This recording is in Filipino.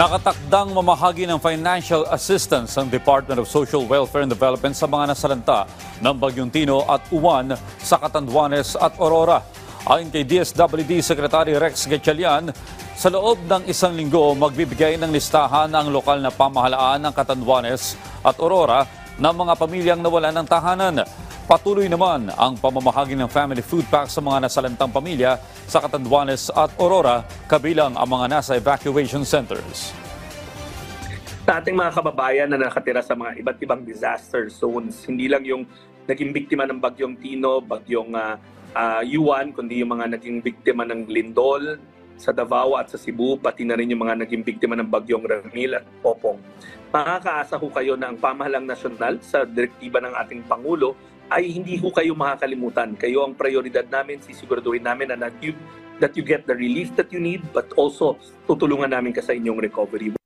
Nakatakdang mamahagi ng financial assistance ang Department of Social Welfare and Development sa mga nasalanta ng Bagyong Tino at Uwan sa Catanduanes at Aurora. Ayon kay DSWD Secretary Rex Gatchalian, sa loob ng isang linggo magbibigay ng listahan ang lokal na pamahalaan ng Catanduanes at Aurora ng mga pamilyang nawalan ng tahanan. Patuloy naman ang pamamahagi ng family food packs sa mga nasalantang pamilya sa Catanduanes at Aurora, kabilang ang mga nasa evacuation centers. Sa ating mga kababayan na nakatira sa mga iba't ibang disaster zones, hindi lang yung naging biktima ng Bagyong Tino, Bagyong Uwan, kundi yung mga naging biktima ng lindol sa Davao at sa Cebu, pati na rin yung mga naging biktima ng Bagyong Ramil at Popong. Makakaasa ho kayo na ang pamahalang nasyonal sa direktiba ng ating Pangulo ay hindi ho kayo makakalimutan. Kayo ang prioridad namin, sisiguraduhin namin na that you get the relief that you need, but also tutulungan namin ka sa inyong recovery.